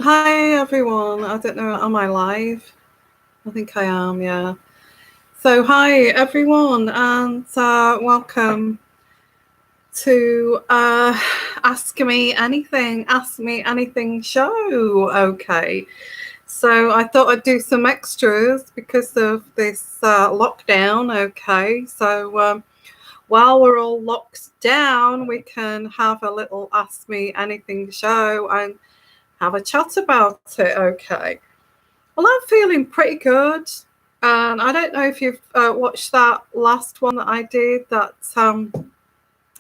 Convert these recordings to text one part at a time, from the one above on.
Hi everyone. I don't know, am I live? I think I am, yeah. So hi everyone, and welcome to Ask Me Anything show. Okay. So I thought I'd do some extras because of this lockdown. Okay. So while we're all locked down, we can have a little Ask Me Anything show and have a chat about it. Okay. Well, I'm feeling pretty good. And I don't know if you've watched that last one that I did that,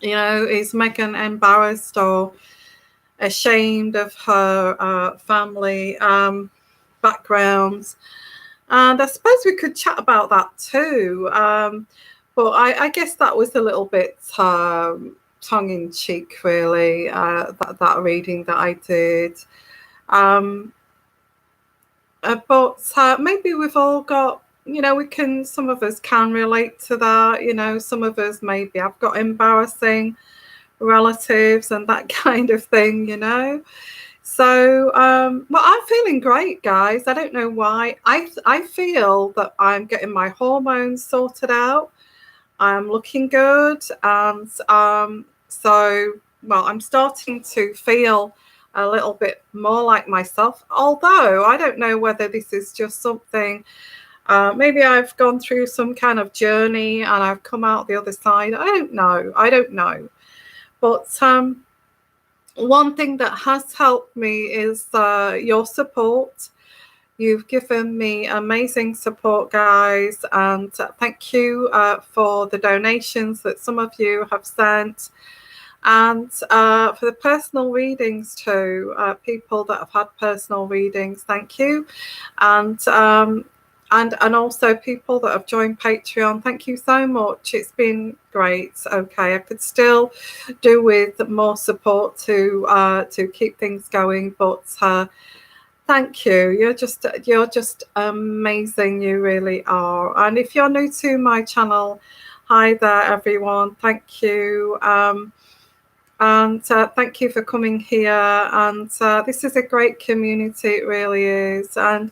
is Megan embarrassed or ashamed of her family backgrounds. And I suppose we could chat about that too. But I guess that was a little bit tongue-in-cheek, really, that reading that I did. But maybe we've all got, some of us can relate to that. Some of us maybe have got embarrassing relatives and that kind of thing. So, well, I'm feeling great, guys. I don't know why. I feel that I'm getting my hormones sorted out. I'm looking good. And well, I'm starting to feel a little bit more like myself, although I don't know whether this is just something, maybe I've gone through some kind of journey and I've come out the other side. I don't know. But one thing that has helped me is your support. You've given me amazing support, guys, and thank you for the donations that some of you have sent. And for the personal readings too, people that have had personal readings, thank you. And also people that have joined Patreon, thank you so much. It's been great. Okay, I could still do with more support to keep things going, but thank you. You're just amazing. You really are. And if you're new to my channel, hi there, everyone. Thank you. And thank you for coming here. And this is a great community, it really is. And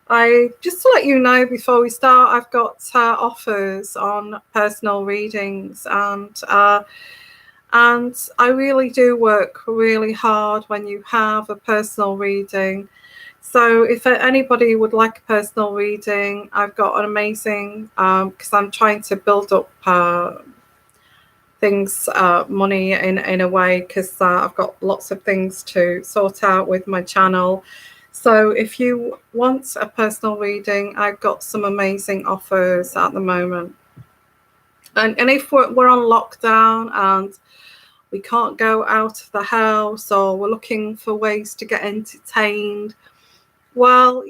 I just to let you know before we start, I've got offers on personal readings, and I really do work really hard when you have a personal reading. So if anybody would like a personal reading, I've got an amazing, because I'm trying to build up things, money in a way, because I've got lots of things to sort out with my channel. So if you want a personal reading, I've got some amazing offers at the moment. And if we're on lockdown and we can't go out of the house, or we're looking for ways to get entertained, well,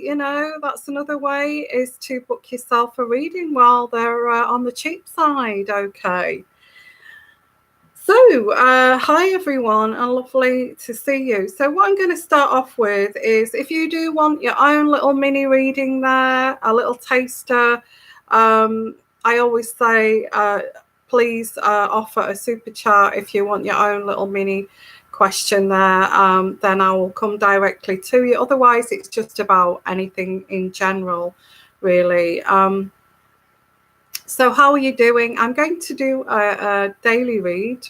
that's another way, is to book yourself a reading while they're on the cheap side. Okay. So, hi everyone, and lovely to see you. So what I'm going to start off with is, if you do want your own little mini reading there, a little taster, I always say, please offer a super chat if you want your own little mini question there. Then I will come directly to you. Otherwise, it's just about anything in general, really. So how are you doing? I'm going to do a daily read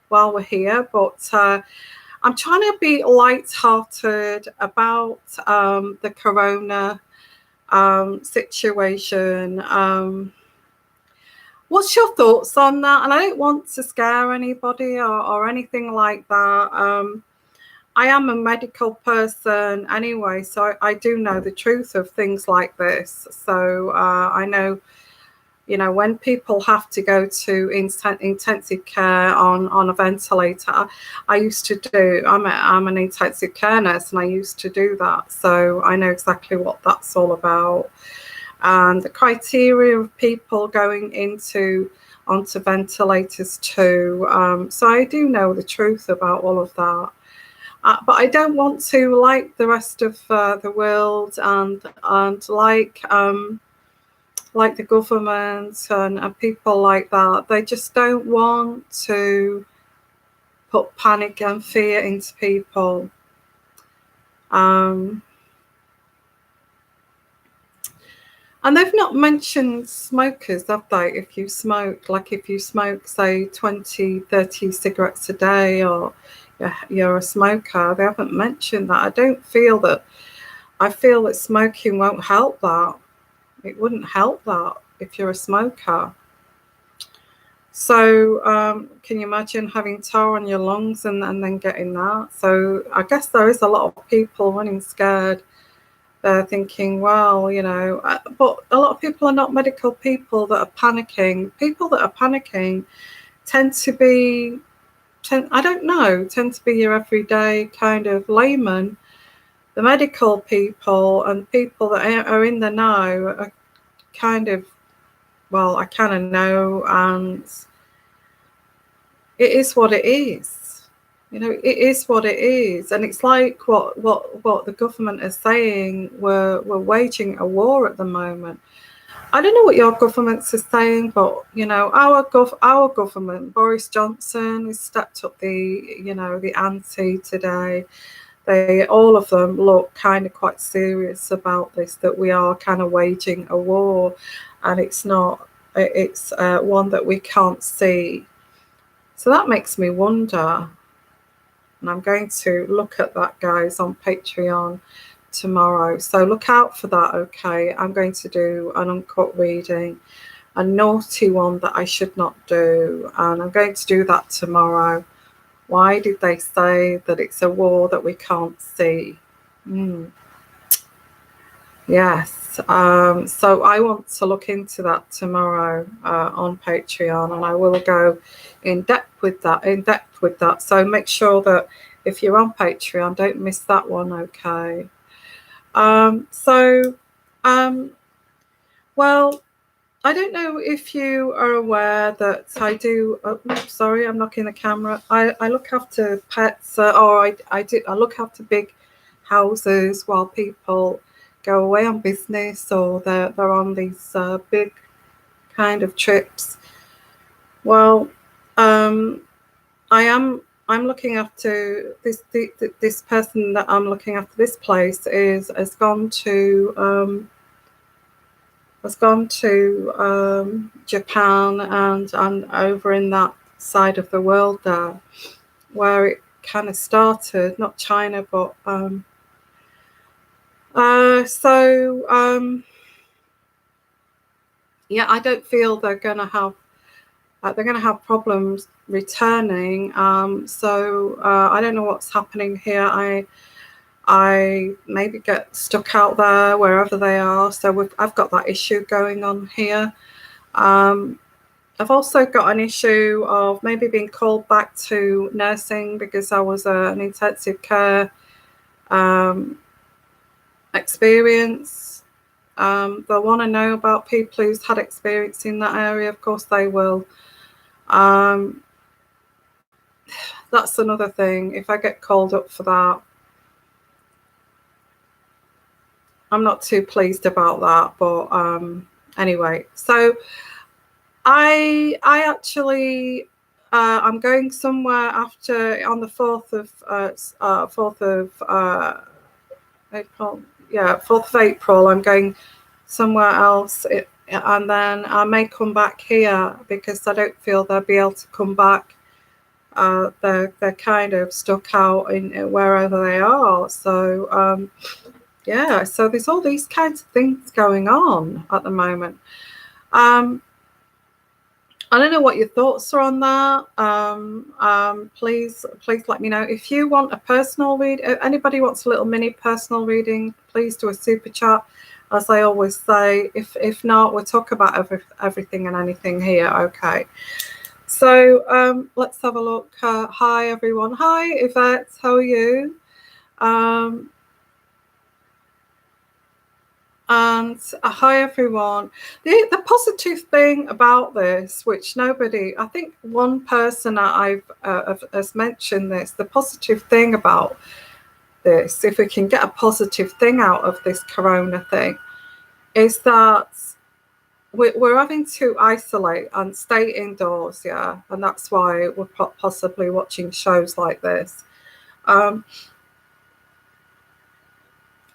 while we're here, but I'm trying to be light-hearted about the corona situation. What's your thoughts on that? And I don't want to scare anybody or anything like that. I am a medical person anyway, so I do know the truth of things like this. So I know, when people have to go to intensive care on a ventilator, I used to do, I'm an intensive care nurse, and I used to do that. So I know exactly what that's all about. And the criteria of people going onto ventilators too. So I do know the truth about all of that. But I don't want to, like the rest of the world, and like the government and people like that, they just don't want to put panic and fear into people. And they've not mentioned smokers, have they? If you smoke, like if you smoke, say, 20, 30 cigarettes a day, or you're a smoker, they haven't mentioned that. I feel that smoking won't help that. It wouldn't help that if you're a smoker. So can you imagine having tar on your lungs and then getting that? So I guess there is a lot of people running scared. They're thinking, well, but a lot of people are not medical people that are panicking. People that are panicking tend to be your everyday kind of layman. The medical people and people that are in the know are kind of, well, I kind of know, and it is what it is. It is what it is, and it's like what the government is saying. We're waging a war at the moment. I don't know what your governments are saying, but our government, Boris Johnson, has stepped up the ante today. All of them look kind of quite serious about this, that we are kind of waging a war, and it's one that we can't see. So that makes me wonder, and I'm going to look at that, guys, on Patreon tomorrow. So look out for that, okay? I'm going to do an uncut reading, a naughty one that I should not do, and I'm going to do that tomorrow. Why did they say that it's a war that we can't see? Yes. So I want to look into that tomorrow on Patreon, and I will go in depth with that. So make sure that if you're on Patreon, don't miss that one, okay? Well, I don't know if you are aware that I do. Sorry, I'm knocking the camera. I look after pets, or I look after big houses while people go away on business, or they're on these big kind of trips. Well, I'm looking after this person that I'm looking after. This place has gone to Japan and over in that side of the world there, where it kind of started, not China, but I don't feel they're going to have problems returning. I don't know what's happening here. I maybe get stuck out there wherever they are. So I've got that issue going on here. I've also got an issue of maybe being called back to nursing because I was an intensive care experience. They'll want to know about people who's had experience in that area. Of course they will. That's another thing. If I get called up for that, I'm not too pleased about that. But anyway, so I actually I'm going somewhere on the 4th of April. Yeah, 4th of April. I'm going somewhere else, and then I may come back here because I don't feel they'll be able to come back. They're kind of stuck out in wherever they are. So so there's all these kinds of things going on at the moment. I don't know what your thoughts are on that. Please let me know. If you want a personal read, anybody wants a little mini personal reading, please do a super chat. As I always say, if not, we'll talk about everything and anything here. Okay. So let's have a look. Hi everyone. Hi Yvette. How are you? And hi everyone. The positive thing about this, which I think one person that has mentioned this, the positive thing about this, if we can get a positive thing out of this corona thing, is that we're having to isolate and stay indoors, and that's why we're possibly watching shows like this.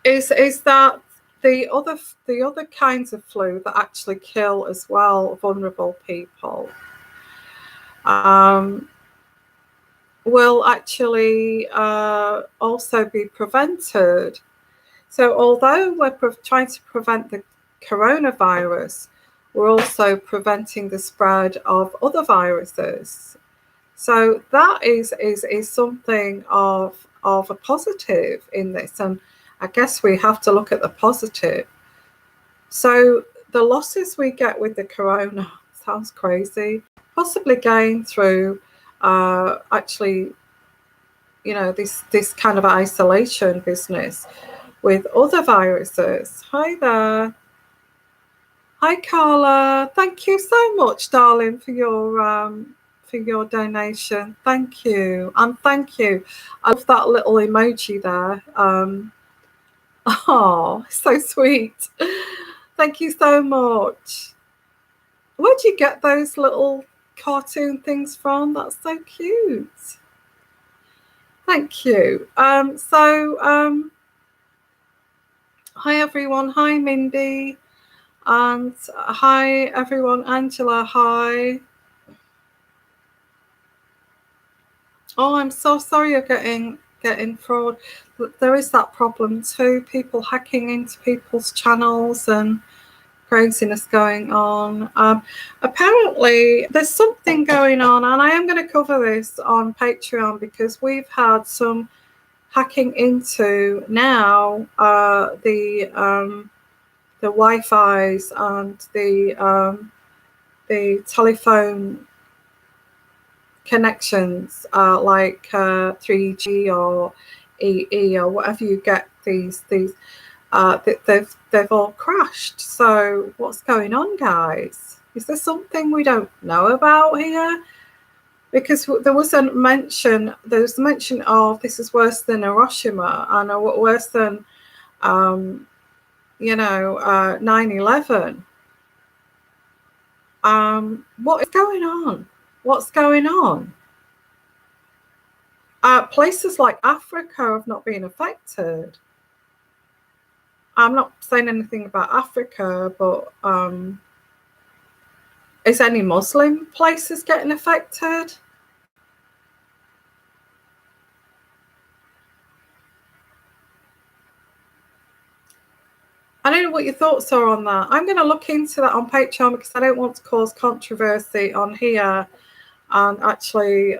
is that the other kinds of flu that actually kill as well vulnerable people will actually also be prevented. So although we're trying to prevent the coronavirus, we're also preventing the spread of other viruses. So that is something of a positive in this, and I guess we have to look at the positive. So the losses we get with the corona sounds crazy, possibly gain through actually, you know, this kind of isolation business with other viruses. Hi there. Hi Carla. Thank you so much, darling, for your donation. Thank you. And thank you. I love that little emoji there. Oh, so sweet. Thank you so much. Where'd you get those little cartoon things from? That's so cute. Thank you. Hi everyone. Hi Mindy. And hi everyone. Angela, hi. Oh, I'm so sorry you're getting fraud. There is that problem too. People hacking into people's channels and craziness going on. Apparently, there's something going on, and I am going to cover this on Patreon because we've had some hacking into now the Wi-Fi's and the telephone connections, like 3G or EE or whatever you get. They've all crashed. So what's going on, guys? Is there something we don't know about here? Because there was mention of this is worse than Hiroshima and worse than 9/11. What is going on? What's going on? Places like Africa have not been affected. I'm not saying anything about Africa, but is any Muslim places getting affected? I don't know what your thoughts are on that. I'm going to look into that on Patreon because I don't want to cause controversy on here. And actually,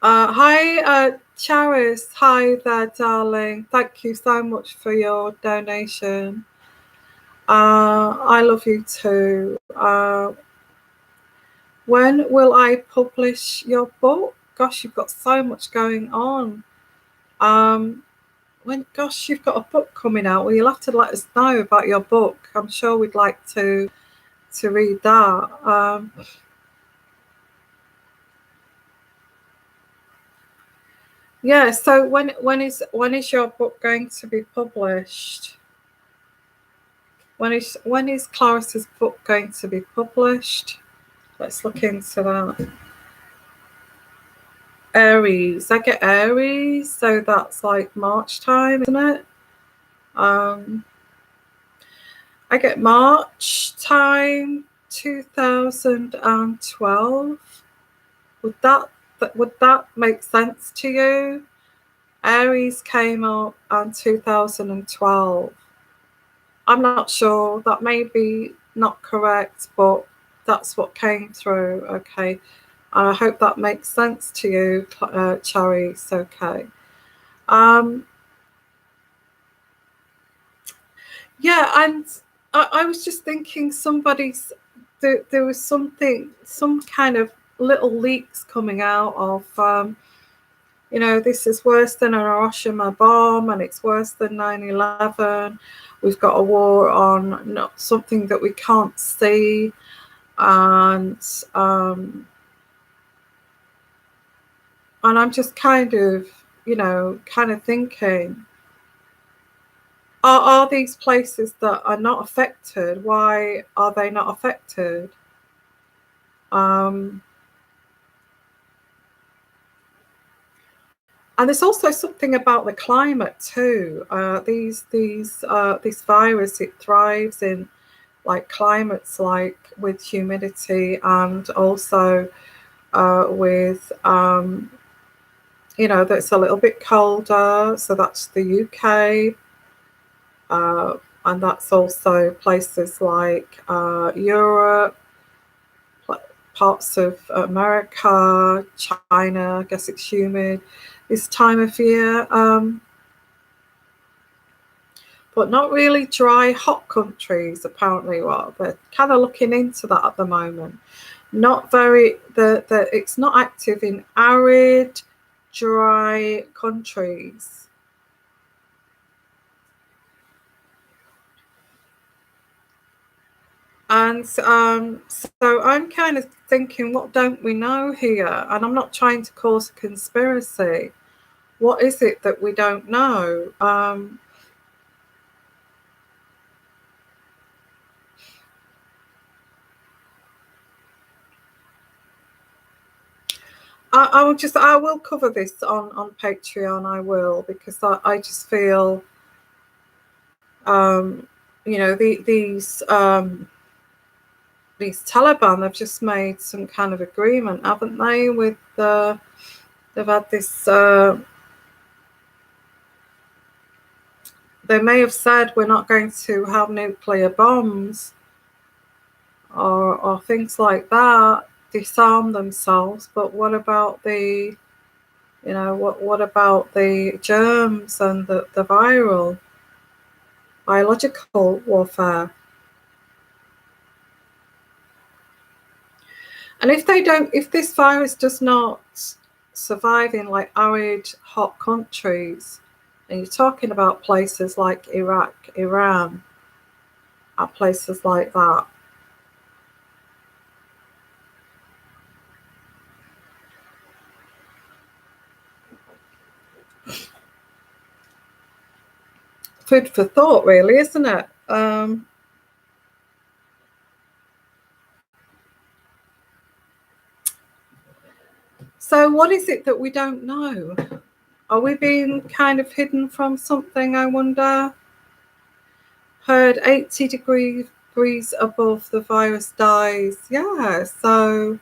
hi, Charis. Hi there, darling. Thank you so much for your donation. I love you too. When will I publish your book? Gosh, you've got so much going on. Gosh, you've got a book coming out. Well, you'll have to let us know about your book. I'm sure we'd like to read that. Yeah. So when is your book going to be published? When is Claris's book going to be published? Let's look into that. Aries. I get Aries, so that's like March time, isn't it? I get March time 2012. Would that make sense to you? Aries came up in 2012. I'm not sure. That may be not correct, but that's what came through. Okay. I hope that makes sense to you, Cherry. It's okay. Yeah, and I was just thinking there was some kind of little leaks coming out of, this is worse than a Hiroshima bomb and it's worse than 9/11. We've got a war on not something that we can't see. And I'm just kind of thinking, are these places that are not affected, why are they not affected? And there's also something about the climate too. This virus, it thrives in like climates like with humidity, and also with that's a little bit colder. So that's the UK, and that's also places like Europe, parts of America, China. I guess it's humid this time of year, but not really dry, hot countries. Apparently, well, they're kind of looking into that at the moment. Not very. It's not active in arid, dry countries. And so I'm kind of thinking, what don't we know here? And I'm not trying to cause a conspiracy. What is it that we don't know? I will cover this on Patreon. I will, because I just feel, these Taliban have just made some kind of agreement, haven't they? With they've had this. They may have said we're not going to have nuclear bombs or things like that, disarm themselves. But what about the, what about the germs and the viral, biological warfare? And if this virus does not survive in like arid, hot countries, and you're talking about places like Iraq, Iran, places like that. Food for thought, really, isn't it? So what is it that we don't know? Are we being kind of hidden from something, I wonder? Heard 80 degrees above the virus dies. Yeah, so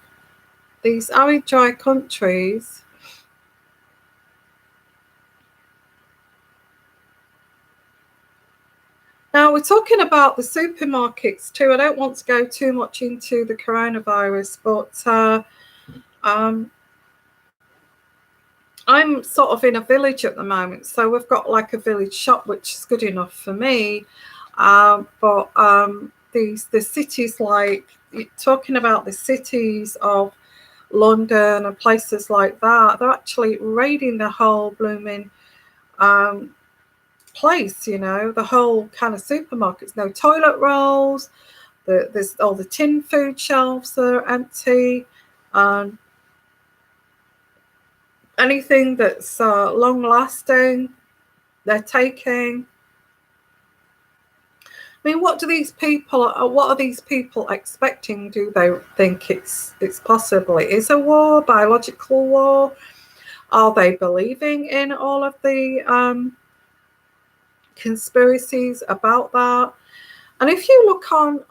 these arid dry countries. Now we're talking about the supermarkets too. I don't want to go too much into the coronavirus, but I'm sort of in a village at the moment, so we've got like a village shop, which is good enough for me. But the cities, like talking about the cities of London and places like that, they're actually raiding the whole blooming place. The whole kind of supermarkets. No toilet rolls. There's all the tin food shelves are empty. Anything that's long lasting, they're taking. I mean, what are these people expecting? Do they think it's possibly is a war, biological war? Are they believing in all of the conspiracies about that? And if you look on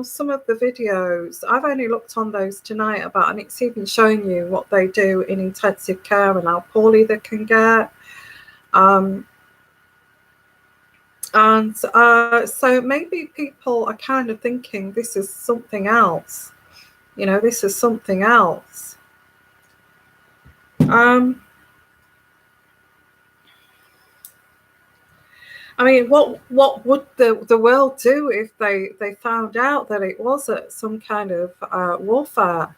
some of the videos, I've only looked on those tonight about, and it's even showing you what they do in intensive care and how poorly they can get. And so maybe people are kind of thinking this is something else. This is something else. I mean, what would the world do if they found out that it was some kind of warfare?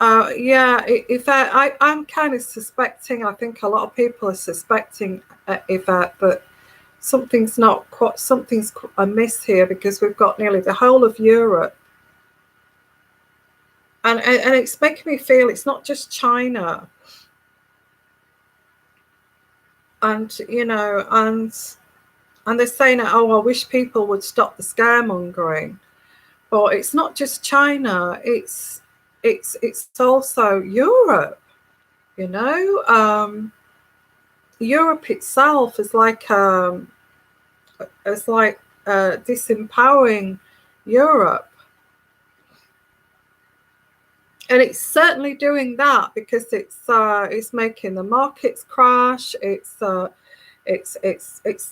Yeah, if I'm kind of suspecting, I think a lot of people are suspecting that something's amiss here, because we've got nearly the whole of Europe, and it's making me feel it's not just China, and and they're saying, oh, I wish people would stop the scaremongering, but it's not just China, it's it's also Europe, you know. Europe itself is like disempowering Europe. And it's certainly doing that because it's making the markets crash. It's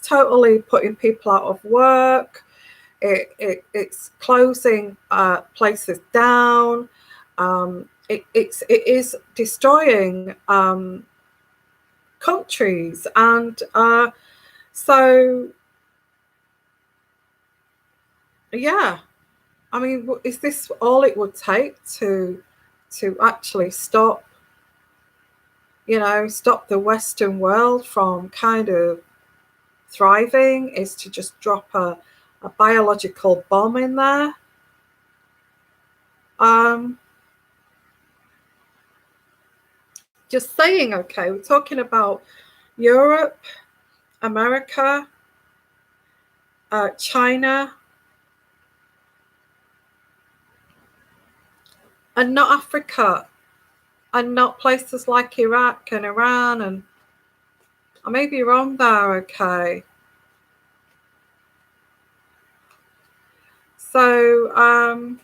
totally putting people out of work. It's closing places down. It is destroying countries, and so yeah. I mean, is this all it would take to actually stop the Western world from kind of thriving, is to just drop a biological bomb in there? Just saying, okay, we're talking about Europe, America, China, and not Africa, and not places like Iraq and Iran, and I may be wrong there, okay. So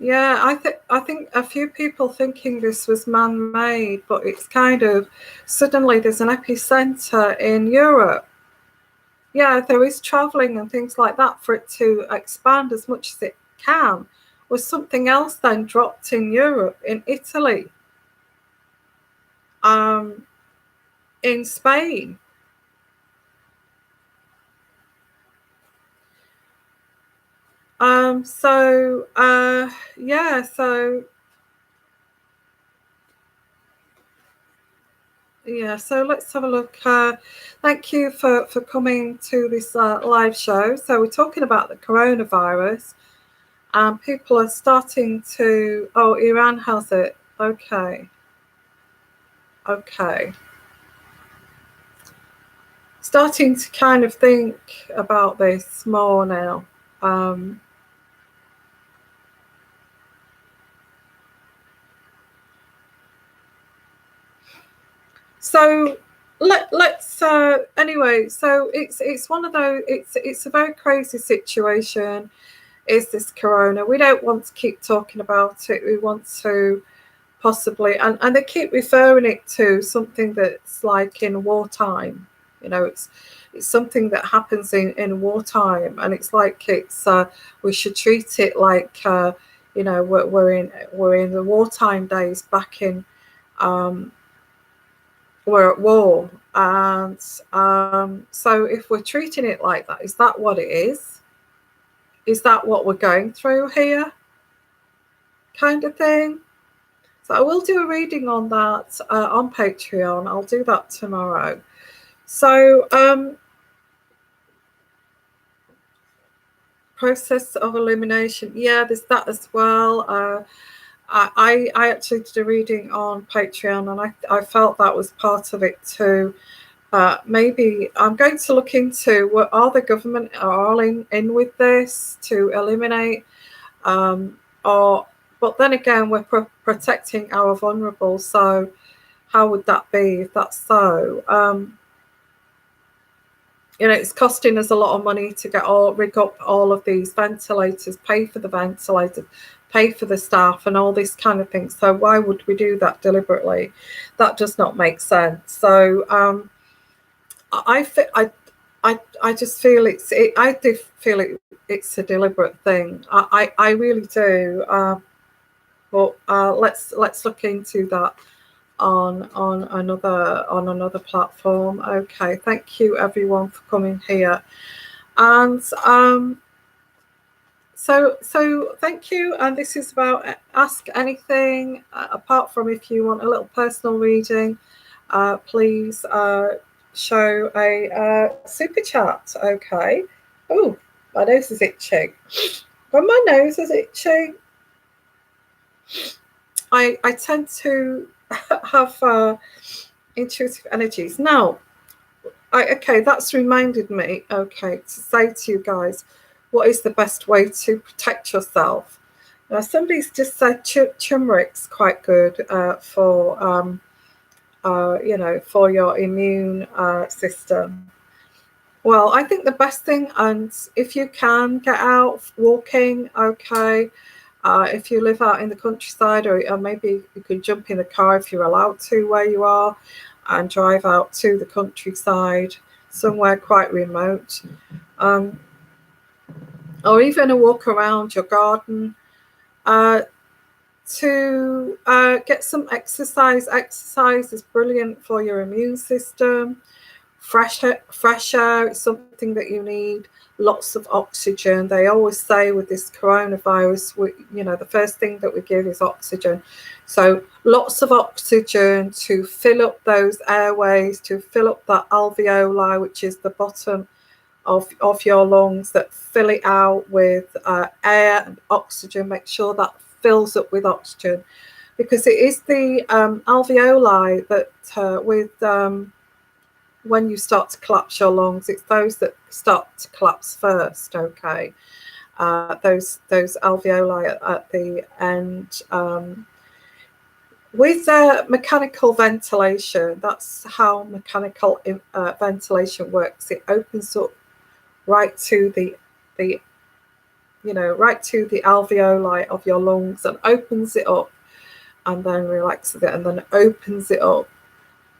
yeah, I think a few people thinking this was man-made, but it's kind of suddenly there's an epicenter in Europe. Yeah, there is traveling and things like that for it to expand as much as it can. Was something else then dropped in Europe, in Italy, in Spain? Yeah, so let's have a look. Thank you for coming to this live show. So we're talking about the coronavirus, and people are starting to, oh, Iran has it. Okay. Starting to kind of think about this more now. So let's anyway. So it's one of those. It's a very crazy situation. Is this corona? We don't want to keep talking about it. We want to possibly, and they keep referring it to something that's like in wartime. It's something that happens in wartime, and it's like we should treat it like we're in the wartime days back in. We're at war, and so if we're treating it like that, is that what it is? Is that what we're going through here? Kind of thing. So I will do a reading on that on Patreon. I'll do that tomorrow. So process of elimination. Yeah, there's that as well. I actually did a reading on Patreon, and I felt that was part of it too. Maybe I'm going to look into what are the government are all in with this to eliminate, but then again, we're protecting our vulnerable. So how would that be if that's so? It's costing us a lot of money to rig up all of these ventilators, pay for the ventilators, pay for the staff, and all this kind of thing. So why would we do that deliberately? That does not make sense. So I just feel I do feel it's a deliberate thing. I really do. But let's look into that on another platform. Okay, thank you everyone for coming here, and so thank you. And this is about Ask Anything. Apart from if you want a little personal reading, please show a super chat. Okay. Oh, my nose is itching. When my nose is itching, I tend to have intuitive energies. Now, okay, that's reminded me, okay, to say to you guys, what is the best way to protect yourself? Somebody's just said turmeric's quite good for for your immune system. Well, I think the best thing, and if you can get out walking, okay. If you live out in the countryside, or maybe you could jump in the car if you're allowed to where you are, and drive out to the countryside, somewhere quite remote, or even a walk around your garden. To get some exercise. Exercise is brilliant for your immune system. Fresh air is something that you need. Lots of oxygen. They always say with this coronavirus, the first thing that we give is oxygen. So lots of oxygen to fill up those airways, to fill up that alveoli, which is the bottom of your lungs, that fill it out with air and oxygen. Make sure that fills up with oxygen, because it is the alveoli that when you start to collapse your lungs, it's those that start to collapse first, okay? Those alveoli at the end. With mechanical ventilation, that's how mechanical ventilation works. It opens up right to the right to the alveoli of your lungs, and opens it up, and then relaxes it, and then opens it up,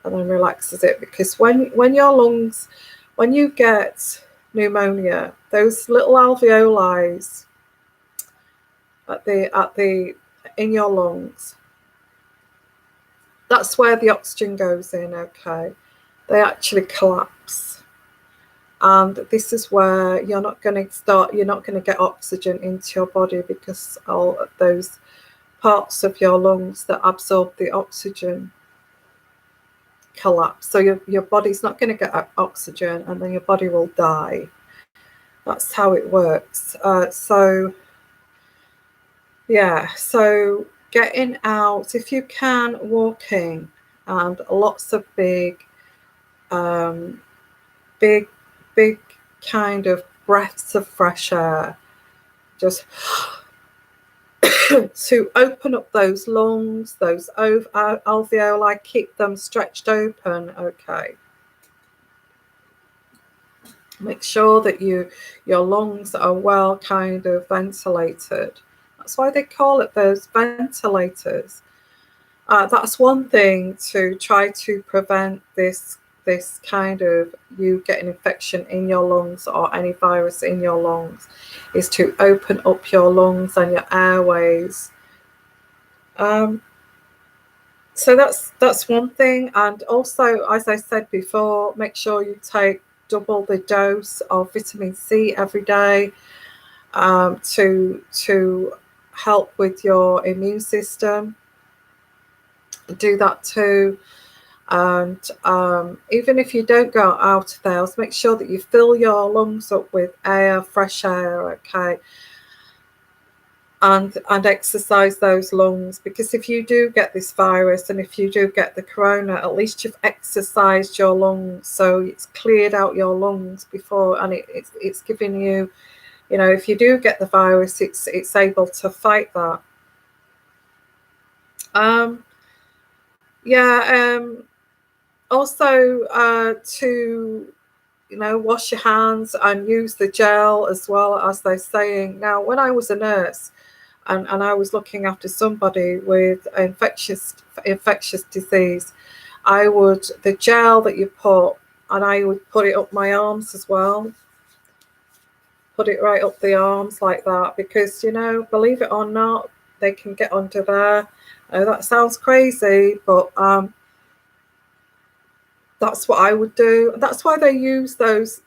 and then relaxes it. Because when your lungs, when you get pneumonia, those little alveoli at the in your lungs, that's where the oxygen goes in, okay? They actually collapse. And this is where you're not going to get oxygen into your body, because all of those parts of your lungs that absorb the oxygen collapse. So your body's not going to get oxygen, and then your body will die. That's how it works. So getting out, if you can, walking, and lots of big kind of breaths of fresh air, just to open up those lungs, those alveoli, keep them stretched open, okay? Make sure that your lungs are well kind of ventilated. That's why they call it those ventilators. That's one thing to try to prevent this kind of you getting infection in your lungs, or any virus in your lungs, is to open up your lungs and your airways. So that's one thing. And also, as I said before, make sure you take double the dose of vitamin C every day, to help with your immune system. Do that too. And even if you don't go out of the house, make sure that you fill your lungs up with air, fresh air, okay? And exercise those lungs, because if you do get this virus, and if you do get the corona, at least you've exercised your lungs, so it's cleared out your lungs before, and it's giving you, if you do get the virus, it's able to fight that. Also, to wash your hands and use the gel as well, as they're saying. Now, when I was a nurse, and I was looking after somebody with infectious disease, the gel that you put, and I would put it up my arms as well. Put it right up the arms like that, because believe it or not, they can get under there. That sounds crazy, but that's what I would do. That's why they use those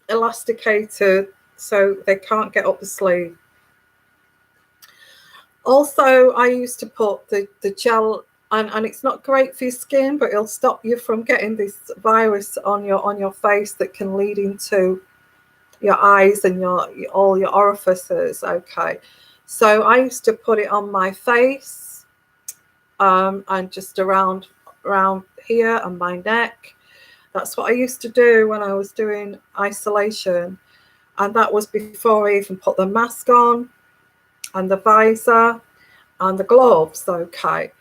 elasticated, so they can't get up the sleeve. Also, I used to put the gel, and it's not great for your skin, but it'll stop you from getting this virus on your face that can lead into your eyes and all your orifices, okay? So I used to put it on my face, and just around here and my neck. That's what I used to do when I was doing isolation, and that was before I even put the mask on. and the visor and the gloves. Okay,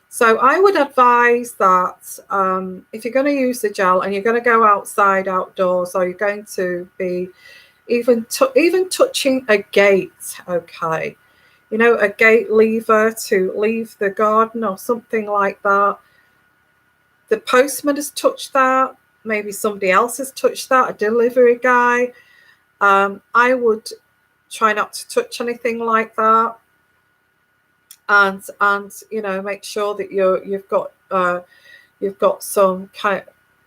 so I would advise that if you're going to use the gel and you're going to go outside, outdoors, or you're going to be even touching a gate, okay, you know, a gate lever to leave the garden or something like that. The postman has touched that. Maybe somebody else has touched that, a delivery guy. I would try not to touch anything like that. And you know, make sure that you've got some kind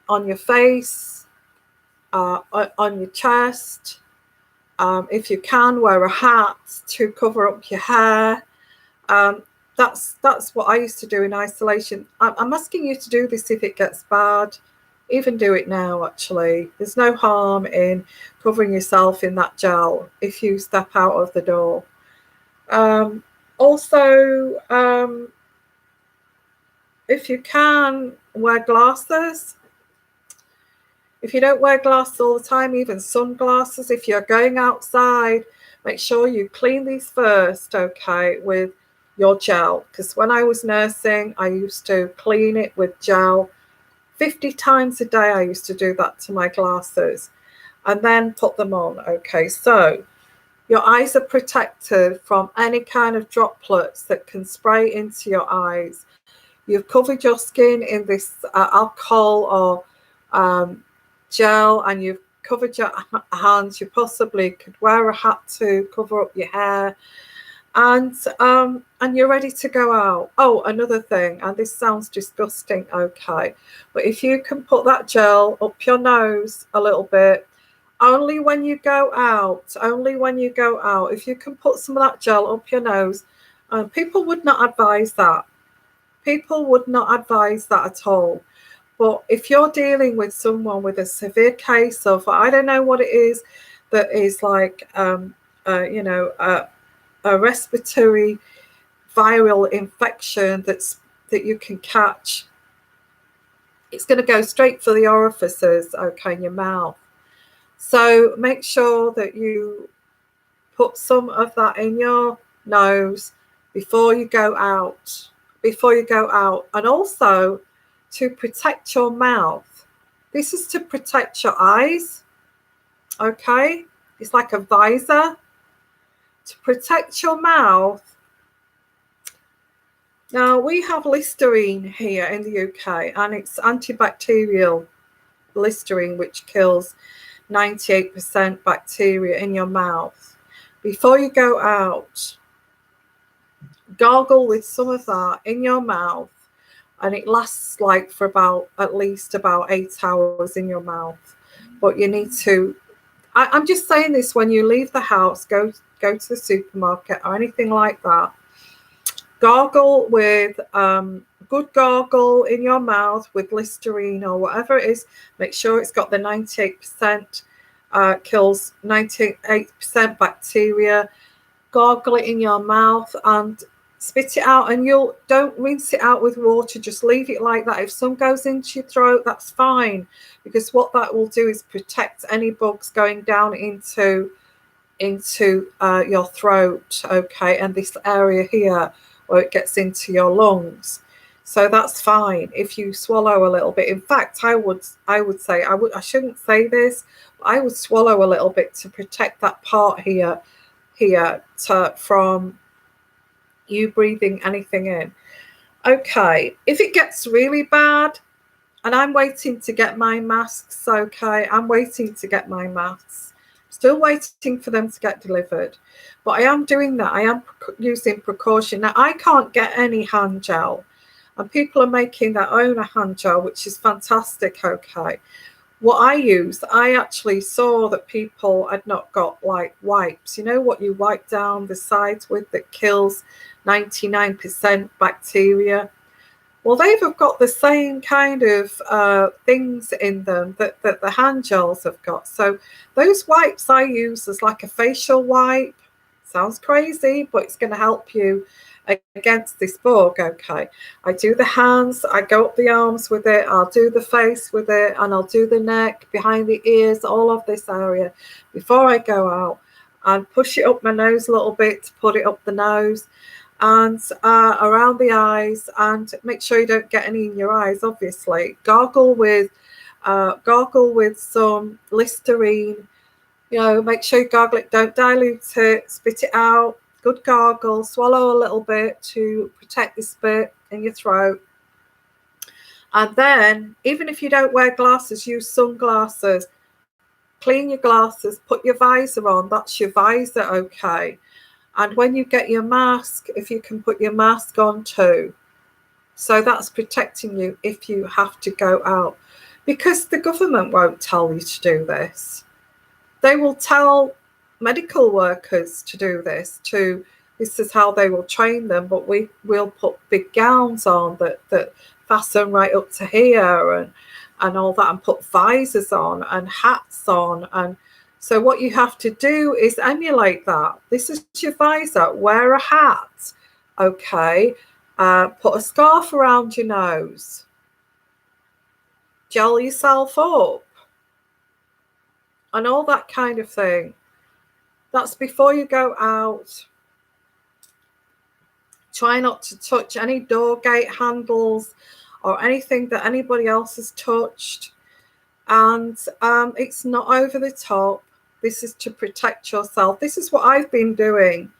on your face, on your chest. If you can, wear a hat to cover up your hair. That's what I used to do in isolation. I'm asking you to do this if it gets bad. Even do it now, actually. There's no harm in covering yourself in that gel if you step out of the door. Also, if you can, wear glasses. If you don't wear glasses all the time, even sunglasses, if you're going outside, make sure you clean these first, okay, with your gel. Because when I was nursing, I used to clean it with gel 50 times a day. I used to do that to my glasses and then put them on. Okay, so your eyes are protected from any kind of droplets that can spray into your eyes. You've covered your skin in this alcohol or gel, and you've covered your hands. You possibly could wear a hat to cover up your hair, and you're ready to go out. Oh, another thing, and this sounds disgusting, okay, but if you can put that gel up your nose a little bit, only when you go out, if you can put some of that gel up your nose, people would not advise that. People would not advise that at all. But if you're dealing with someone with a severe case of, I don't know what it is, that is like, you know, a respiratory viral infection that you can catch, it's going to go straight for the orifices, okay, in your mouth. So make sure that you put some of that in your nose before you go out. And also to protect your mouth. This is to protect your eyes, okay? It's like a visor to protect your mouth. Now, we have Listerine here in the UK, and it's antibacterial Listerine, which kills 98% bacteria in your mouth. Before you go out, gargle with some of that in your mouth, and it lasts like for at least about 8 hours in your mouth. But you need to, I'm just saying this, when you leave the house, go to the supermarket or anything like that, gargle with good gargle in your mouth with Listerine or whatever it is. Make sure it's got the 98%, kills 98% bacteria. Gargle it in your mouth and spit it out, and don't rinse it out with water, just leave it like that. If some goes into your throat, that's fine, because what that will do is protect any bugs going down into your throat, okay, and this area here where it gets into your lungs. So that's fine if you swallow a little bit. In fact, I would say, I shouldn't say this, but I would swallow a little bit to protect that part here from you breathing anything in. Okay, if it gets really bad, and I'm waiting to get my masks, okay, I'm waiting to get my masks, still waiting for them to get delivered, but I am doing that. I am using precaution. Now, I can't get any hand gel, and people are making their own hand gel, which is fantastic, okay. What I actually saw that people had not got like wipes, you know, what you wipe down the sides with that kills 99% bacteria. Well, they've got the same kind of things in them that the hand gels have got. So those wipes I use as like a facial wipe. Sounds crazy, but it's going to help you against this bug, okay. I do the hands, I go up the arms with it, I'll do the face with it, and I'll do the neck, behind the ears, all of this area before I go out. and push it up my nose a little bit to put it up the nose, and around the eyes, and make sure you don't get any in your eyes, obviously. Gargle with some Listerine. Make sure you gargle it, don't dilute it, spit it out. Good gargle, swallow a little bit to protect the spit in your throat. And then, even if you don't wear glasses, use sunglasses. Clean your glasses, put your visor on, that's your visor, okay? And when you get your mask, if you can put your mask on too. So that's protecting you if you have to go out. Because the government won't tell you to do this. They will tell medical workers to do this too. This is how they will train them, but we will put big gowns on that fasten right up to here and all that, and put visors on and hats on. And so what you have to do is emulate that. This is your visor. Wear a hat, okay? Put a scarf around your nose. Gel yourself up. And all that kind of thing. That's before you go out. Try not to touch any door gate handles or anything that anybody else has touched. And it's not over the top. This is to protect yourself. This is what I've been doing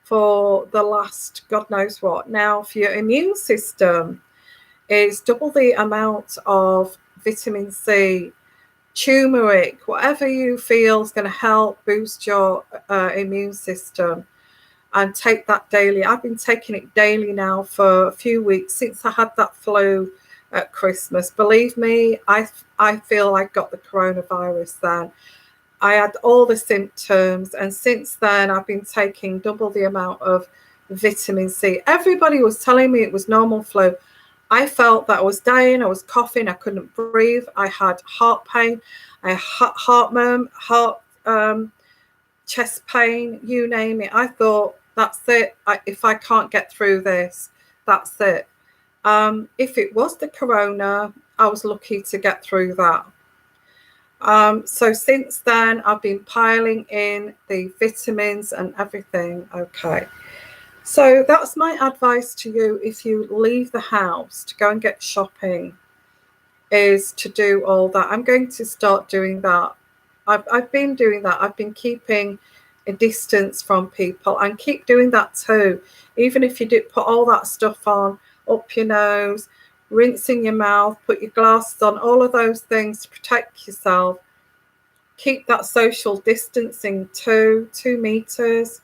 for the last God knows what. Now, for your immune system, is double the amount of vitamin C, turmeric, whatever you feel is going to help boost your immune system, and take that daily. I've been taking it daily now for a few weeks since I had that flu at Christmas. Believe me, I feel I got the coronavirus then. I had all the symptoms, and since then I've been taking double the amount of vitamin C. Everybody was telling me it was normal flu. I felt that I was dying. I was coughing. I couldn't breathe. I had heart pain. I had heart chest pain, you name it. I thought, that's it. If I can't get through this, that's it. If it was the corona, I was lucky to get through that. So since then, I've been piling in the vitamins and everything. Okay. So that's my advice to you if you leave the house to go and get shopping, is to do all that. I'm going to start doing that. I've been doing that. I've been keeping a distance from people, and keep doing that too. Even if you did put all that stuff on, up your nose, rinsing your mouth, put your glasses on, all of those things to protect yourself. Keep that social distancing too, 2 meters.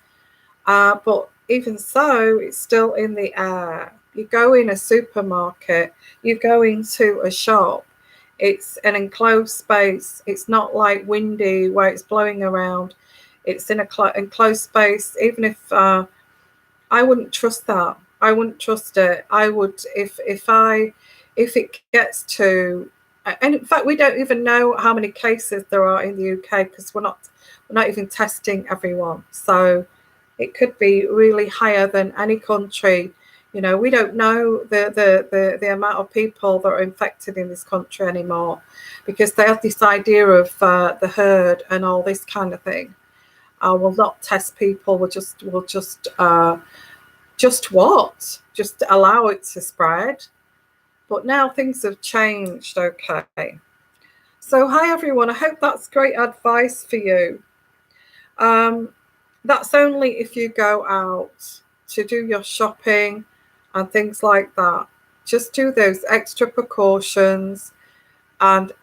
But even so, it's still in the air. You go in a supermarket, you go into a shop, it's an enclosed space. It's not like windy where it's blowing around. It's in a enclosed space. Even if I wouldn't trust that. I wouldn't trust it. I would if it gets to, and in fact we don't even know how many cases there are in the UK, because we're not even testing everyone. So it could be really higher than any country. We don't know the amount of people that are infected in this country anymore, because they have this idea of the herd and all this kind of thing. We'll not test people. We'll just allow it to spread. But now things have changed. Okay. So hi everyone. I hope that's great advice for you. That's only if you go out to do your shopping and things like that. Just do those extra precautions, and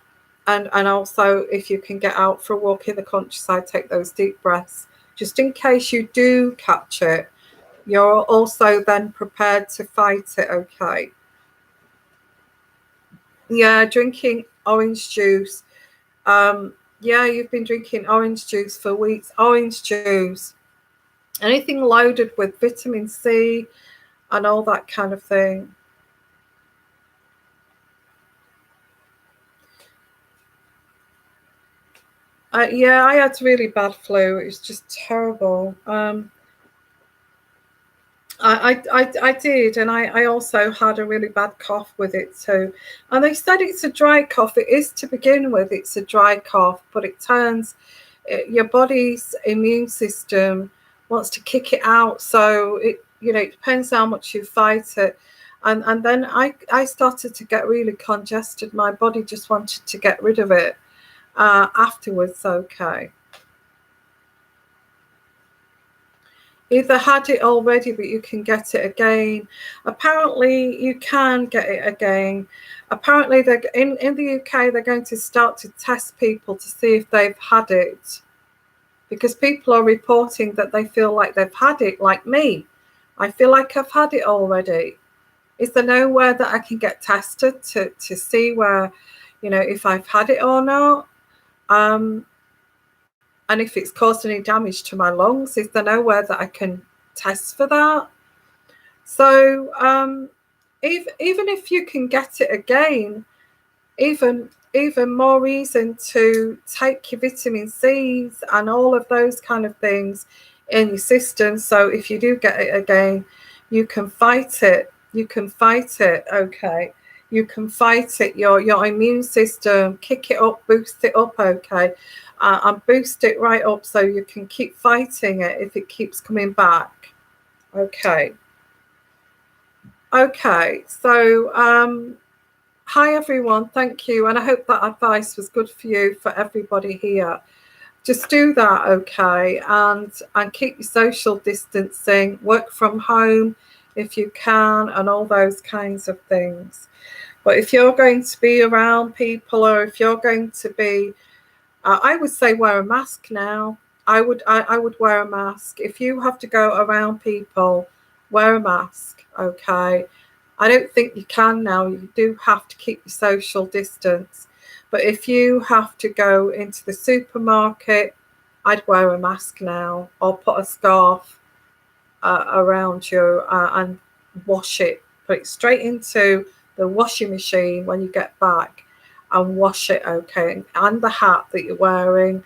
also if you can get out for a walk in the countryside, take those deep breaths, just in case you do catch it. You're also then prepared to fight it. Okay. Yeah, drinking orange juice. Yeah, you've been drinking orange juice for weeks. Orange juice, anything loaded with vitamin C and all that kind of thing. Yeah, I had really bad flu. It was just terrible. I did, and I also had a really bad cough with it too. And they said it's a dry cough. It is to begin with. It's a dry cough, but it turns your body's immune system wants to kick it out. So it, you know, it depends how much you fight it. And then I started to get really congested. My body just wanted to get rid of it afterwards. Okay. Either had it already, but you can get it again. Apparently, you can get it again. Apparently, they're in the UK, they're going to start to test people to see if they've had it, because people are reporting that they feel like they've had it, like me. I feel like I've had it already. Is there nowhere that I can get tested to see where, you know, if I've had it or not? And if it's caused any damage to my lungs, is there nowhere that I can test for that? So even if you can get it again, even more reason to take your vitamin C's and all of those kind of things in your system. So if you do get it again, you can fight it. You can fight it. Okay. You can fight it. Your immune system, kick it up, boost it up. Okay. And boost it right up so you can keep fighting it if it keeps coming back. Okay. Okay. So hi everyone, thank you, and I hope that advice was good for you, for everybody here. Just do that, okay, and keep your social distancing, work from home if you can, and all those kinds of things. But if you're going to be around people, or if you're going to be, I would say wear a mask now. I would wear a mask. If you have to go around people, wear a mask, okay. I don't think you can now. You do have to keep your social distance. But if you have to go into the supermarket, I'd wear a mask now, or put a scarf around you and wash it. Put it straight into the washing machine when you get back and wash it, okay? And the hat that you're wearing,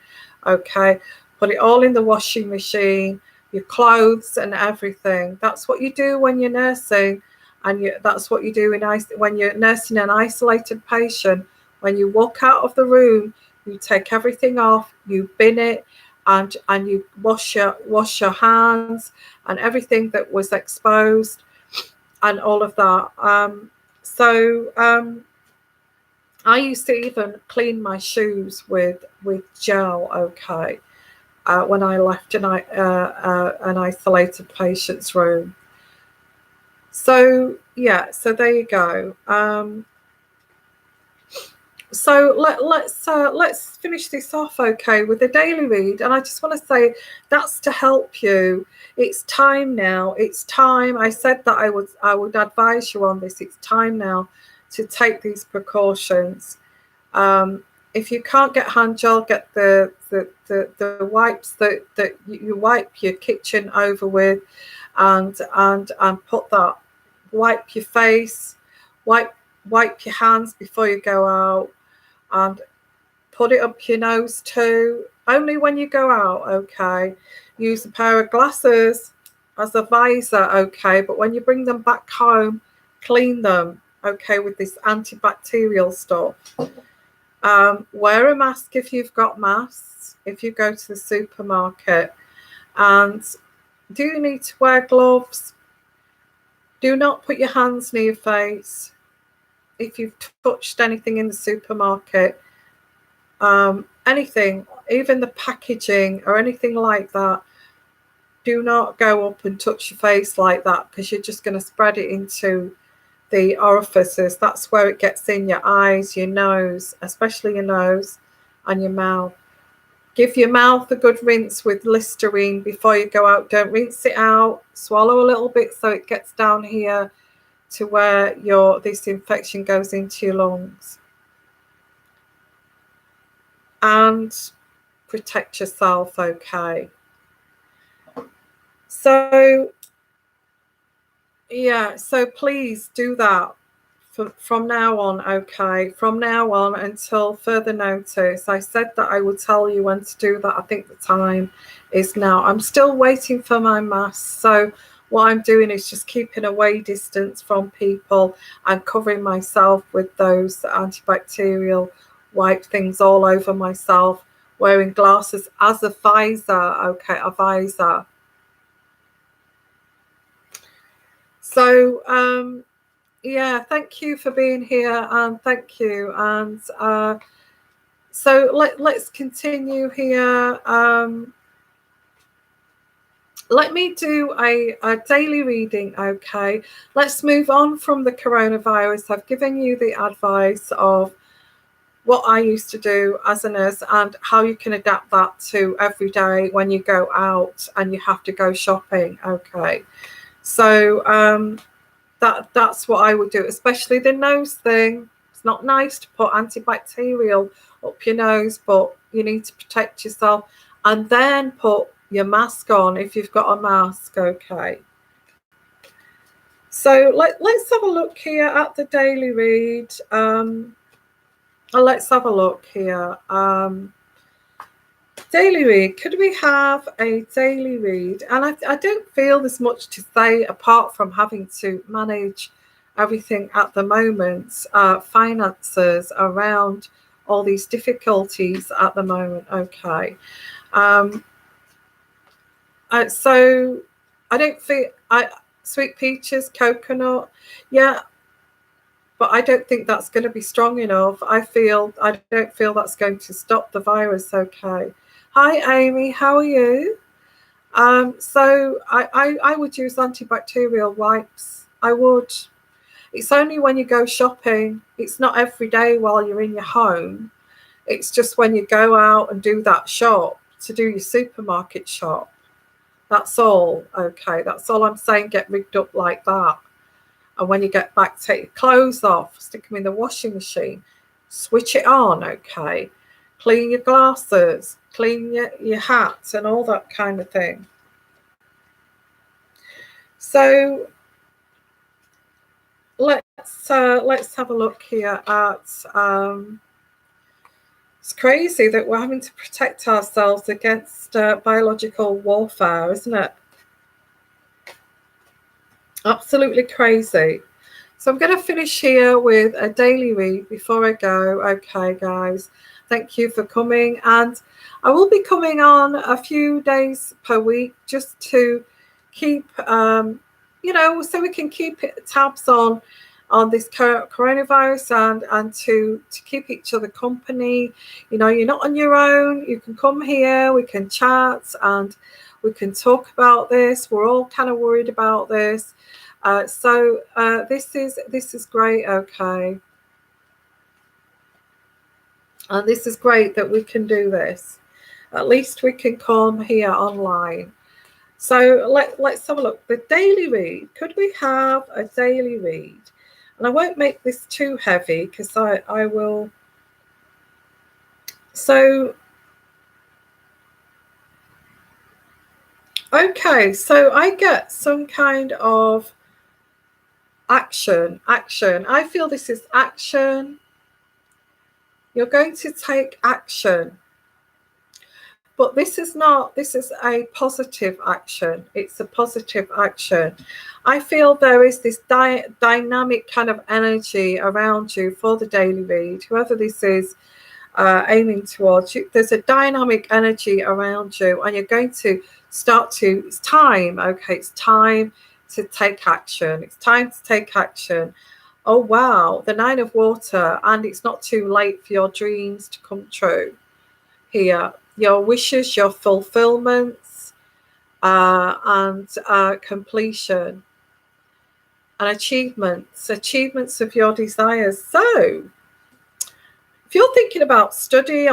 okay? Put it all in the washing machine, your clothes and everything. That's what you do when you're nursing. And that's what you do when you're nursing an isolated patient. When you walk out of the room, you take everything off, you bin it, and you wash your hands and everything that was exposed, and all of that. I used to even clean my shoes with gel, okay, when I left an isolated patient's room. So yeah, so there you go. So let's finish this off, okay, with the daily read. And I just want to say that's to help you. It's time now. It's time. I said that I would advise you on this. It's time now to take these precautions. If you can't get hand gel, get the wipes that you wipe your kitchen over with, and put that. Wipe your face, wipe your hands before you go out, and put it up your nose too. Only when you go out, okay. Use a pair of glasses as a visor, okay. But when you bring them back home, clean them, okay, with this antibacterial stuff. Wear a mask if you've got masks, if you go to the supermarket. And do you need to wear gloves? Do not put your hands near your face if you've touched anything in the supermarket. Anything, even the packaging or anything like that. Do not go up and touch your face like that, because you're just going to spread it into the orifices. That's where it gets in your eyes, your nose, especially your nose, and your mouth. Give your mouth a good rinse with Listerine before you go out. Don't rinse it out. Swallow a little bit so it gets down here to where this infection goes into your lungs. And protect yourself, okay. So yeah, so please do that from now on, okay? From now on until further notice. I said that I would tell you when to do that. I think the time is now. I'm still waiting for my mask. So what I'm doing is just keeping away distance from people and covering myself with those antibacterial wipe things all over myself wearing glasses as a visor. Okay, a visor. So yeah, thank you for being here, and thank you. And so let's continue here. Let me do a daily reading, okay? Let's move on from the coronavirus. I've given you the advice of what I used to do as a nurse and how you can adapt that to every day when you go out and you have to go shopping, okay? So that's what I would do, especially the nose thing. It's not nice to put antibacterial up your nose, but you need to protect yourself, and then put your mask on if you've got a mask, okay? So let's have a look here at the daily read. Let's have a look here. Daily read. Could we have a daily read? And I don't feel there's much to say apart from having to manage everything at the moment, finances around all these difficulties at the moment. Okay. So I don't feel sweet peaches, coconut, yeah, but I don't think that's going to be strong enough. I don't feel that's going to stop the virus. Okay. Hi, Amy. How are you? So I would use antibacterial wipes. I would. It's only when you go shopping. It's not every day while you're in your home. It's just when you go out and do that shop, to do your supermarket shop. That's all. Okay. That's all I'm saying. Get rigged up like that. And when you get back, take your clothes off, stick them in the washing machine, switch it on, okay? Clean your glasses, clean your hat and all that kind of thing. So let's have a look here at it's crazy that we're having to protect ourselves against biological warfare, isn't it? Absolutely crazy. So I'm going to finish here with a daily read before I go. Okay, guys, thank you for coming. And I will be coming on a few days per week just to keep, so we can keep tabs on this coronavirus and to keep each other company. You know, you're not on your own. You can come here, we can chat and we can talk about this. We're all kind of worried about this. So this is great, okay, and this is great that we can do this. At least we can come here online. So let's have a look. The daily read. Could we have a daily read? And I won't make this too heavy because I will. So okay, so I get some kind of action. I feel this is action. You're going to take action. But this is a positive action. It's a positive action. I feel there is this dynamic kind of energy around you for the daily read. Whoever this is aiming towards you, there's a dynamic energy around you, and you're going to it's time, okay? It's time to take action. It's time to take action. Oh, wow, the Nine of Water, and it's not too late for your dreams to come true here. Your wishes, your fulfillments, and completion and achievements of your desires. So if you're thinking about studying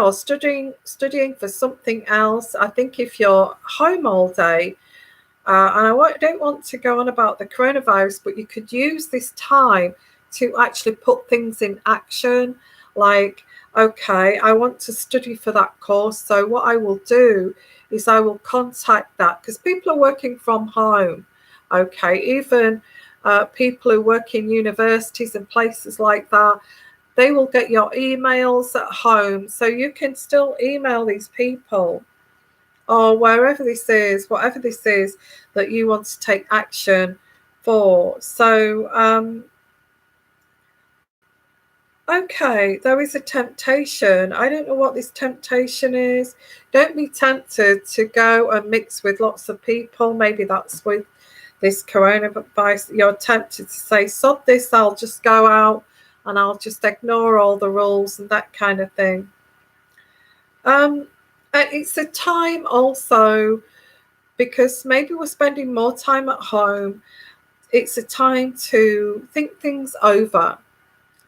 for something else, I think if you're home all day, and I don't want to go on about the coronavirus, but you could use this time to actually put things in action, like, okay, I want to study for that course. So what I will do is I will contact that, because people are working from home. Okay, even people who work in universities and places like that, they will get your emails at home. So you can still email these people or wherever this is, whatever this is that you want to take action for. So, Okay, there is a temptation. I don't know what this temptation is. Don't be tempted to go and mix with lots of people. Maybe that's with this coronavirus. You're tempted to say, sod this, I'll just go out and I'll just ignore all the rules and that kind of thing. It's a time also, because maybe we're spending more time at home. It's a time to think things over.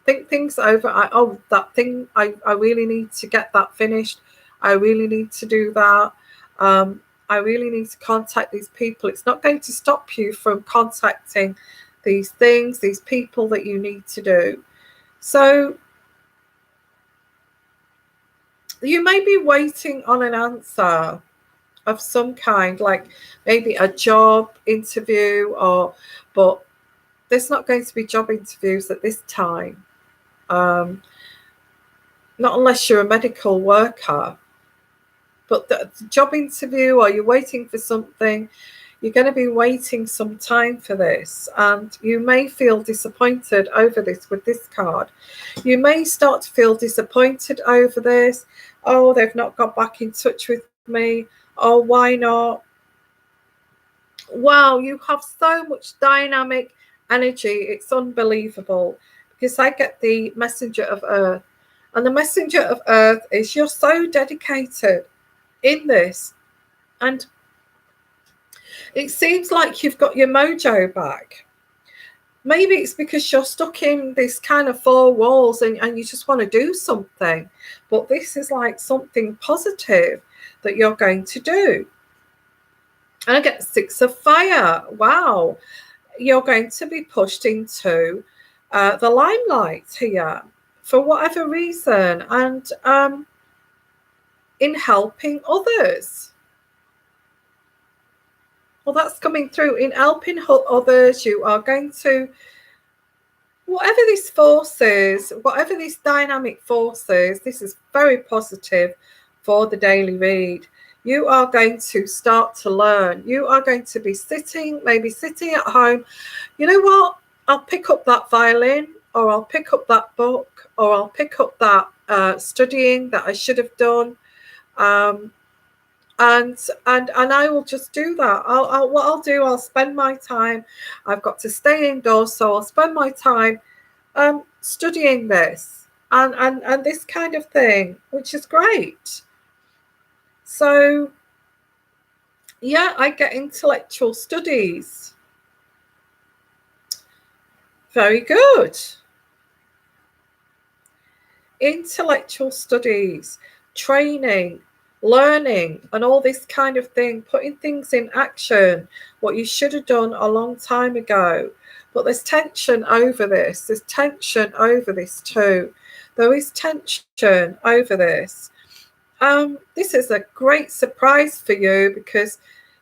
Think things over. That thing, I really need to get that finished. I really need to do that. I really need to contact these people. It's not going to stop you from contacting these things, these people that you need to do. So you may be waiting on an answer of some kind, like maybe a job interview, but there's not going to be job interviews at this time. Not unless you're a medical worker. But the job interview, or you're waiting for something, you're going to be waiting some time for this, and you may feel disappointed over this with this card. You may start to feel disappointed over this. Oh, they've not got back in touch with me. Oh, why not? Wow, you have so much dynamic energy. It's unbelievable, because I get the messenger of earth, and the messenger of earth is you're so dedicated in this, and it seems like you've got your mojo back. Maybe it's because you're stuck in this kind of four walls, and you just want to do something, but this is like something positive that you're going to do. And I get the Six of Fire. Wow, you're going to be pushed into the limelight here for whatever reason, and in helping others. Well, that's coming through. In helping others, you are going to, whatever this force is, whatever this dynamic force is, this is very positive for the daily read. You are going to start to learn. You are going to be maybe sitting at home. You know what? I'll pick up that violin, or I'll pick up that book, or I'll pick up that studying that I should have done. And I will just do that. I'll spend my time. I've got to stay indoors, so I'll spend my time studying this and this kind of thing, which is great. So yeah, I get intellectual studies. Very good. Intellectual studies, training, learning, and all this kind of thing, putting things in action, what you should have done a long time ago. But there's tension over this. There's tension over this too. There is tension over this. This is a great surprise for you, because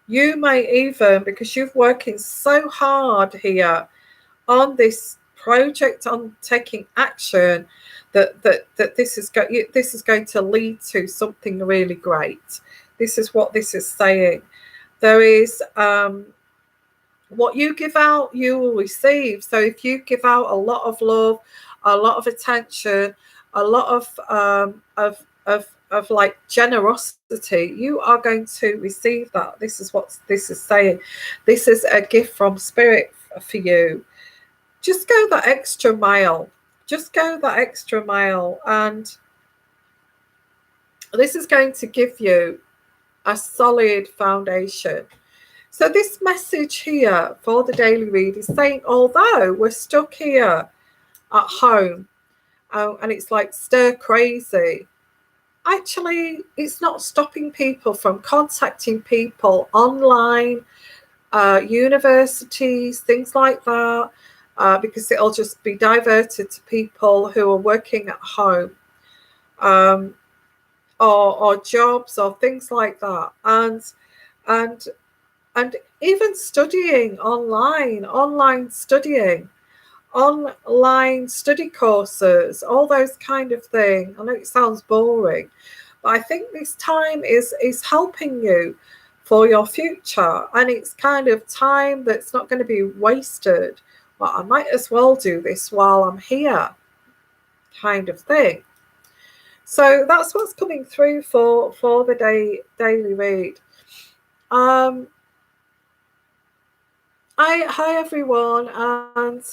you may even, because you're working so hard here on this project, on taking action, that this is going to lead to something really great. This is what this is saying. There is what you give out, you will receive. So if you give out a lot of love, a lot of attention, a lot of like generosity, you are going to receive that. This is what this is saying. This is a gift from spirit for you. Just go that extra mile. Just go that extra mile, and this is going to give you a solid foundation. So this message here for the daily read is saying, although we're stuck here at home, and it's like stir crazy, actually it's not stopping people from contacting people online, universities, things like that. Because it'll just be diverted to people who are working at home, or jobs, or things like that, and even studying online studying, online study courses, all those kind of things. I know it sounds boring, but I think this time is helping you for your future, and it's kind of time that's not going to be wasted. Well, I might as well do this while I'm here. kind of thing. So that's what's coming through for the daily read. Hi everyone, and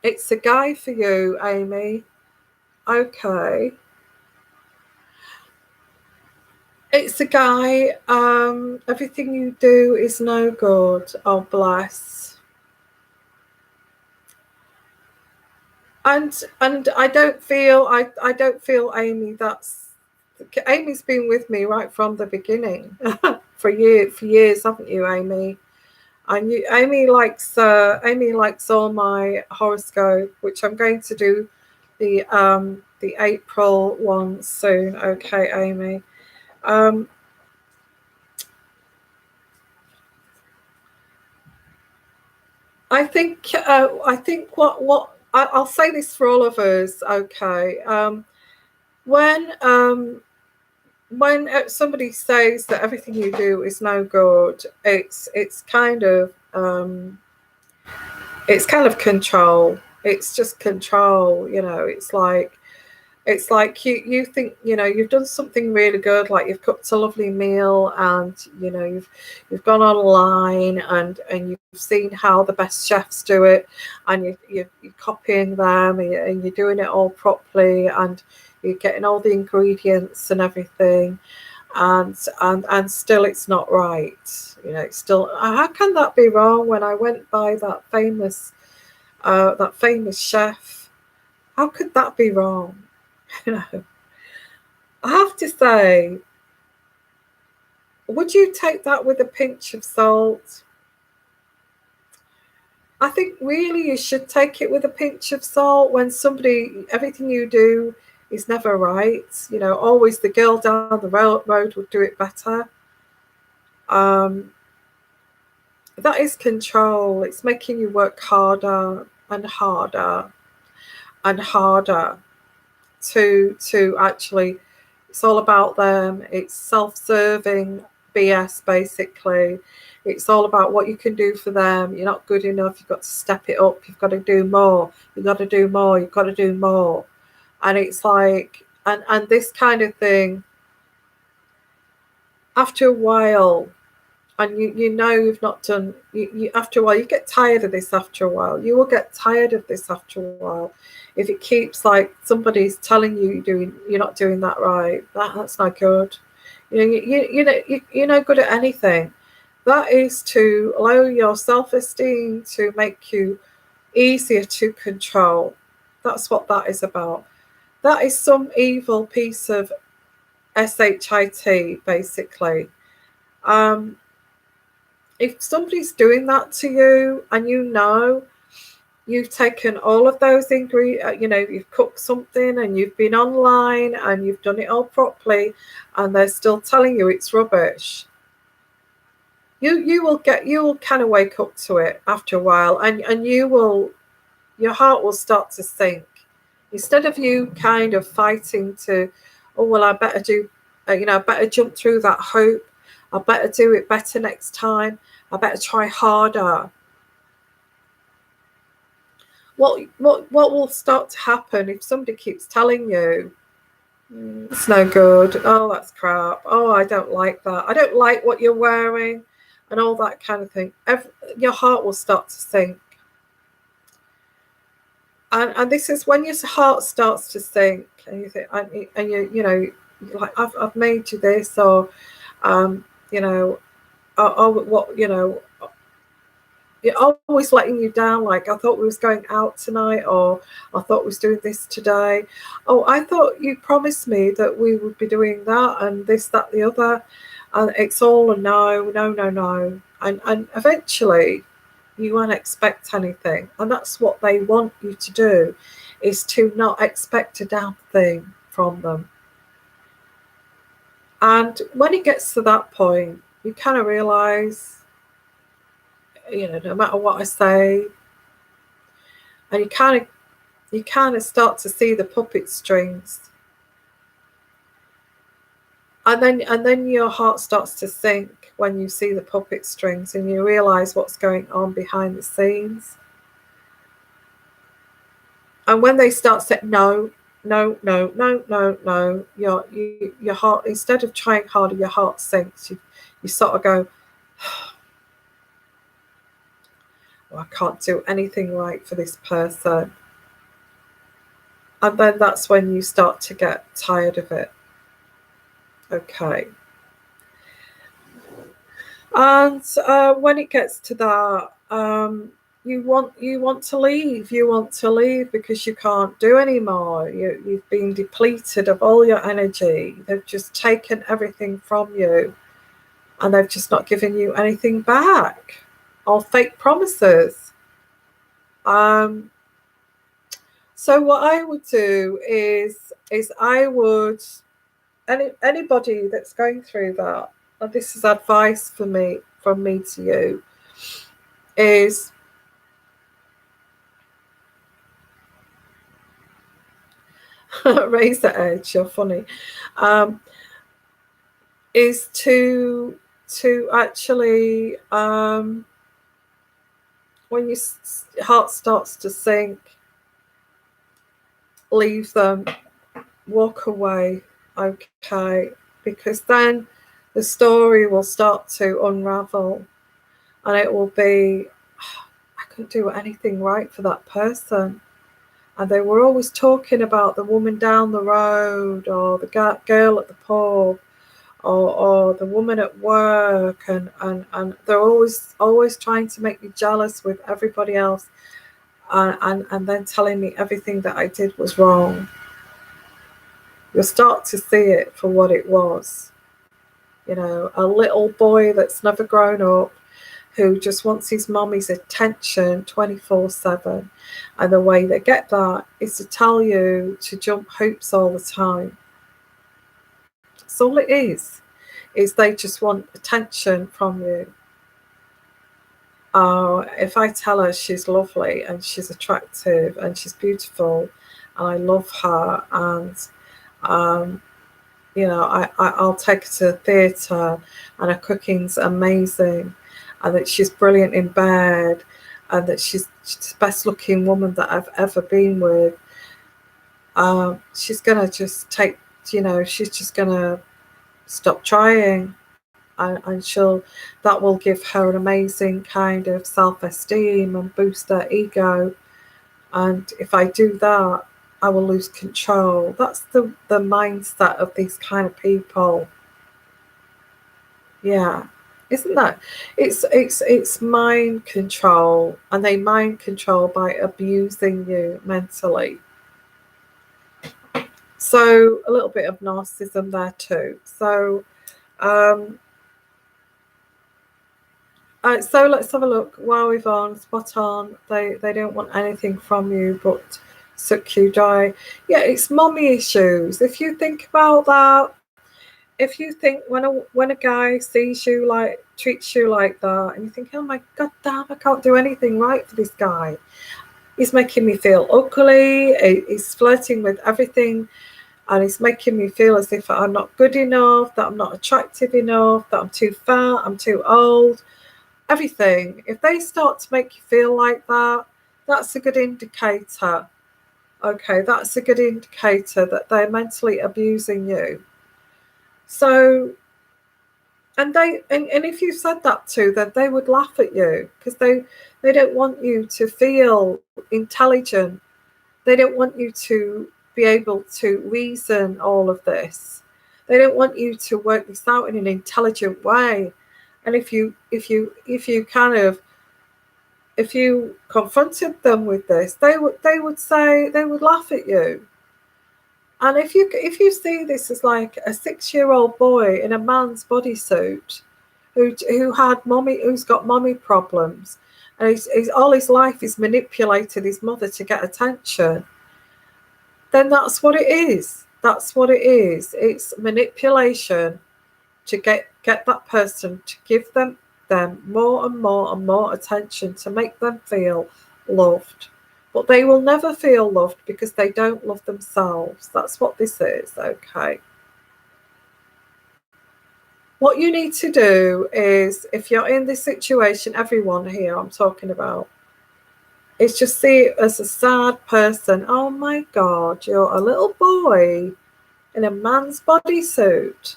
it's a guy for you, Amy. Okay. It's a guy. Everything you do is no good. Oh, bless. And I don't feel Amy. Amy's been with me right from the beginning for years, haven't you, Amy? And Amy likes all my horoscope, which I'm going to do the April one soon. Okay, Amy. I think what I'll say this for all of us. Okay, when somebody says that everything you do is no good, it's kind of control. It's just control. It's like you think you've done something really good, like you've cooked a lovely meal, and you've gone online and you've seen how the best chefs do it, and you're copying them, and you're doing it all properly, and you're getting all the ingredients and everything, and still it's not right. It's still, how can that be wrong? When I went by that famous chef, how could that be wrong? I have to say, would you take that with a pinch of salt? I think really you should take it with a pinch of salt when everything you do is never right. Always the girl down the road would do it better. That is control. It's making you work harder and harder and harder to actually, it's all about them. It's self-serving BS, basically. It's all about what you can do for them. You're not good enough. You've got to step it up. You've got to do more. You've got to do more. You've got to do more. And it's like, and this kind of thing, after a while, and you've not done, after a while, you get tired of this after a while. You will get tired of this after a while. If it keeps, like, somebody's telling you you're not doing that right, that's not good. You're no good at anything. That is to lower your self-esteem, to make you easier to control. That's what that is about. That is some evil piece of SHIT, basically. If somebody's doing that to you, and you've taken all of those ingredients, you've cooked something and you've been online and you've done it all properly, and they're still telling you it's rubbish, you will kind of wake up to it after a while, and your heart will start to sink. Instead of you kind of fighting to, oh well, I better do, I better jump through that hoop, I better do it better next time, I better try harder. What will start to happen if somebody keeps telling you it's no good, oh that's crap, oh I don't like that, I don't like what you're wearing, and all that kind of thing, your heart will start to sink. And this is when your heart starts to sink, and you think, and you like, I've made you this, or what, you're always letting you down. Like, I thought we was going out tonight, or I thought we was doing this today. Oh, I thought you promised me that we would be doing that and this, that, the other. And it's all a no. And eventually you won't expect anything. And that's what they want you to do, is to not expect a damn thing from them. And when it gets to that point, you kind of realize, no matter what I say, and you kind of start to see the puppet strings, and then your heart starts to sink when you see the puppet strings, and you realize what's going on behind the scenes. And when they start saying no, no, no, no, no, no, your heart, instead of trying harder, your heart sinks. You sort of go, oh, I can't do anything right for this person. And then that's when you start to get tired of it. Okay. And when it gets to that, you want to leave. You want to leave because you can't do anymore. You've been depleted of all your energy. They've just taken everything from you, and they've just not given you anything back. All fake promises. So what I would do is I would, anybody that's going through that, and this is advice from me to you, is raise the edge. You're funny. Is to actually when your heart starts to sink, leave them, walk away. Okay, because then the story will start to unravel, and it will be, I couldn't do anything right for that person. And they were always talking about the woman down the road, or the girl at the pub, or the woman at work, and they're always trying to make me jealous with everybody else, and then telling me everything that I did was wrong. You'll start to see it for what it was. A little boy that's never grown up, who just wants his mommy's attention 24/7. And the way they get that is to tell you to jump hoops all the time. That's all it is they just want attention from you. If I tell her she's lovely and she's attractive and she's beautiful and I love her, and I'll take her to the theatre and her cooking's amazing, and that she's brilliant in bed, and that she's the best looking woman that I've ever been with, she's going to just she's just going to stop trying, and that will give her an amazing kind of self-esteem and boost her ego. And if I do that, I will lose control. That's the mindset of these kind of people. Yeah. Isn't that? It's mind control, and they mind control by abusing you mentally. So a little bit of narcissism there too. So so let's have a look. Wow, Yvonne, spot on. They don't want anything from you but suck you dry. Yeah, it's mommy issues. If you think about that, if you think when a guy sees you, like, treats you like that, and you think, oh my god damn, I can't do anything right for this guy. He's making me feel ugly. He's flirting with everything, and he's making me feel as if I'm not good enough, that I'm not attractive enough, that I'm too fat, I'm too old. Everything. If they start to make you feel like that, that's a good indicator. Okay, that's a good indicator that they're mentally abusing you. So, and if you said that to them, they would laugh at you, because they don't want you to feel intelligent. They don't want you to be able to reason all of this. They don't want you to work this out in an intelligent way. And if you confronted them with this, they would laugh at you. And if you see this as like a 6-year-old boy in a man's bodysuit who's got mommy problems, and he's all his life he's manipulated his mother to get attention, then that's what it is. That's what it is. It's manipulation to get that person to give them more and more and more attention, to make them feel loved. But they will never feel loved because they don't love themselves. That's what this is, okay? What you need to do is, if you're in this situation, everyone here I'm talking about, It's just see it as a sad person. Oh my God, you're a little boy in a man's bodysuit,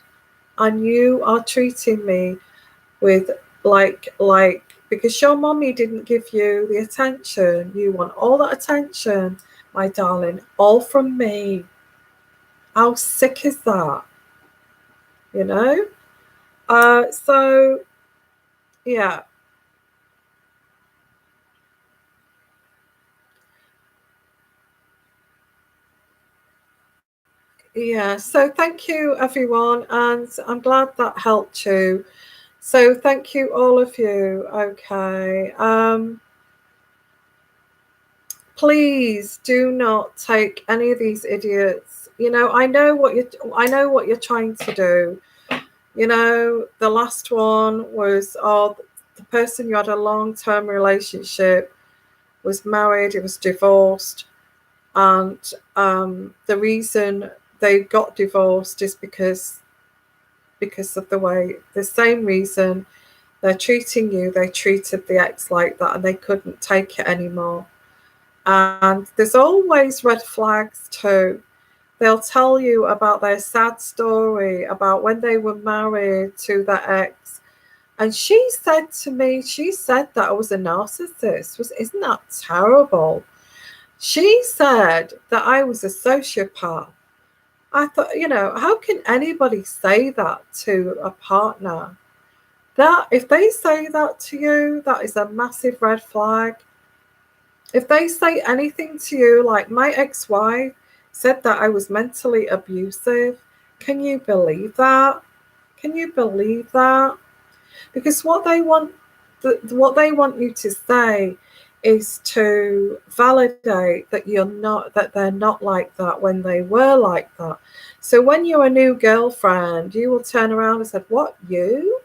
and you are treating me with like because your mommy didn't give you the attention. You want all that attention, my darling, all from me. How sick is that? You know? So yeah. Yeah, so thank you everyone, and I'm glad that helped you. So thank you all of you. Okay. Please do not take any of these idiots. I know what you're trying to do. The last one was the person you had a long-term relationship was married, he was divorced, and the reason they got divorced is because of the same reason they're treating you, they treated the ex like that, and they couldn't take it anymore. And there's always red flags too. They'll tell you about their sad story about when they were married to their ex. And she said to me, that I was a narcissist. Isn't that terrible? She said that I was a sociopath. I thought, how can anybody say that to a partner? That if they say that to you, that is a massive red flag. If they say anything to you, like my ex-wife said that I was mentally abusive, can you believe that? Can you believe that? Because what they want you to say is to validate that they're not like that when they were like that. So when you're a new girlfriend, you will turn around and say, "What, you?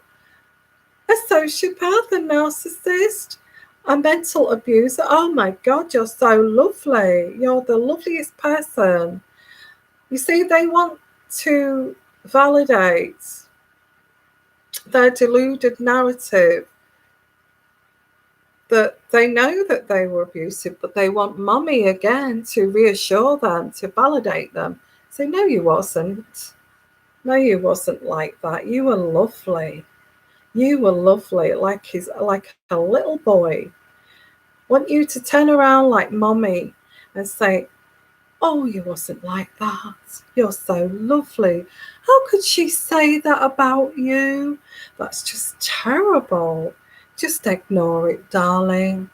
A sociopath, a narcissist, a mental abuser? Oh my God, you're so lovely. You're the loveliest person." You see, they want to validate their deluded narrative that they know that they were abusive, but they want mommy again to reassure them, to validate them. Say, no, you wasn't. No, you wasn't like that. You were lovely. You were lovely, like a little boy. Want you to turn around like mommy and say, oh, you wasn't like that. You're so lovely. How could she say that about you? That's just terrible. Just ignore it, darling.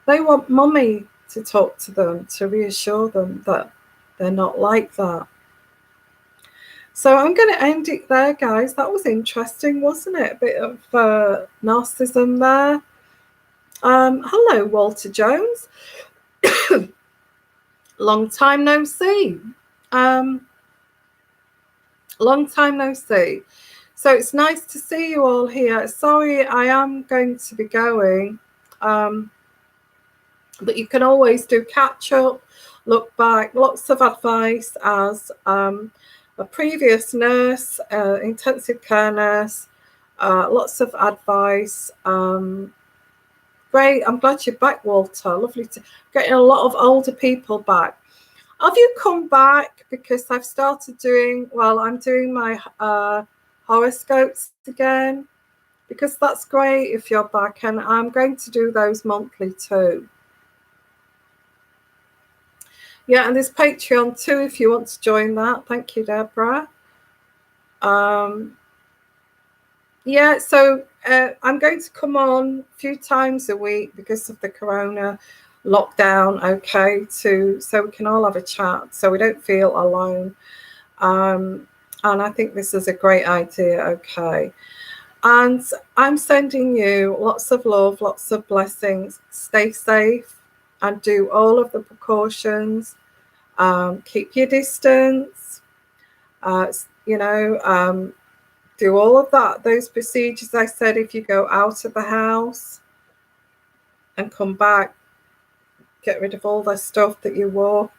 They want mommy to talk to them, to reassure them that they're not like that. So I'm going to end it there, guys. That was interesting, wasn't it? A bit of narcissism there. Hello, Walter Jones. Long time no see. Long time no see. So it's nice to see you all here. Sorry, I am going to be going. But you can always do catch up, look back, lots of advice as a previous nurse, intensive care nurse, lots of advice. Great, I'm glad you're back, Walter. Lovely to getting a lot of older people back. Have you come back? Because I've started I'm doing my horoscopes again, because that's great if you're back, and I'm going to do those monthly too. Yeah, and there's Patreon too if you want to join that. Thank you, Deborah. Yeah, so I'm going to come on a few times a week because of the corona lockdown, okay, so we can all have a chat, so we don't feel alone. And I think this is a great idea, okay. And I'm sending you lots of love, lots of blessings. Stay safe and do all of the precautions. Keep your distance, do all of that, those procedures I said if you go out of the house and come back, get rid of all the stuff that you wore.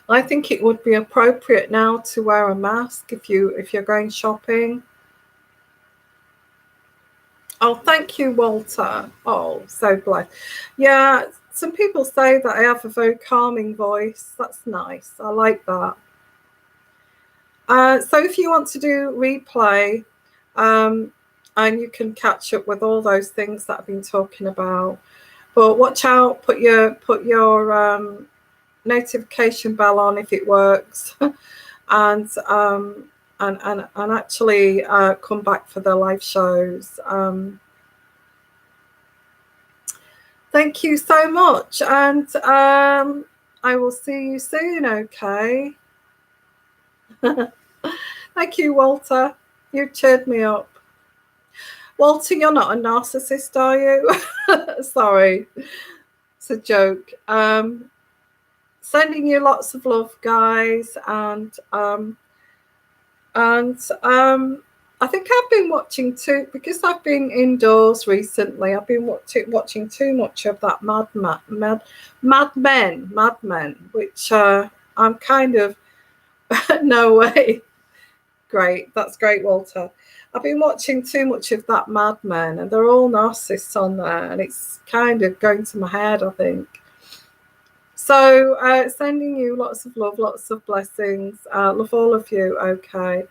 I think it would be appropriate now to wear a mask if you're going shopping. Oh, thank you, Walter. Oh, so blessed. Yeah, some people say that I have a very calming voice. That's nice. I like that. So if you want to do replay, and you can catch up with all those things that I've been talking about, but watch out. Put your notification bell on if it works, and and actually come back for the live shows. Thank you so much, and I will see you soon. Okay. Thank you, Walter. You cheered me up. Walter, you're not a narcissist, are you? Sorry, it's a joke. Sending you lots of love, guys, and I think I've been watching too, because I've been indoors recently. I've been watching too much of that Mad Men, which I'm kind of no way. Great, that's great, Walter. I've been watching too much of that Mad Men, and they're all narcissists on there, and it's kind of going to my head, I think. So sending you lots of love, lots of blessings. Love all of you. Okay.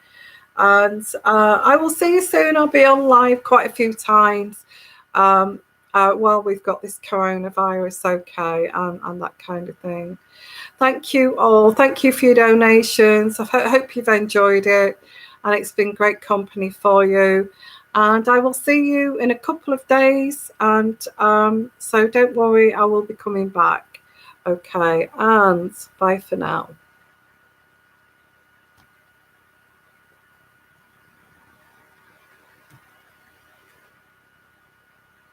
And I will see you soon. I'll be on live quite a few times while we've got this coronavirus, okay, and that kind of thing. Thank you all. Thank you for your donations. I hope you've enjoyed it, and it's been great company for you. And I will see you in a couple of days. And so don't worry, I will be coming back. Okay, and bye for now.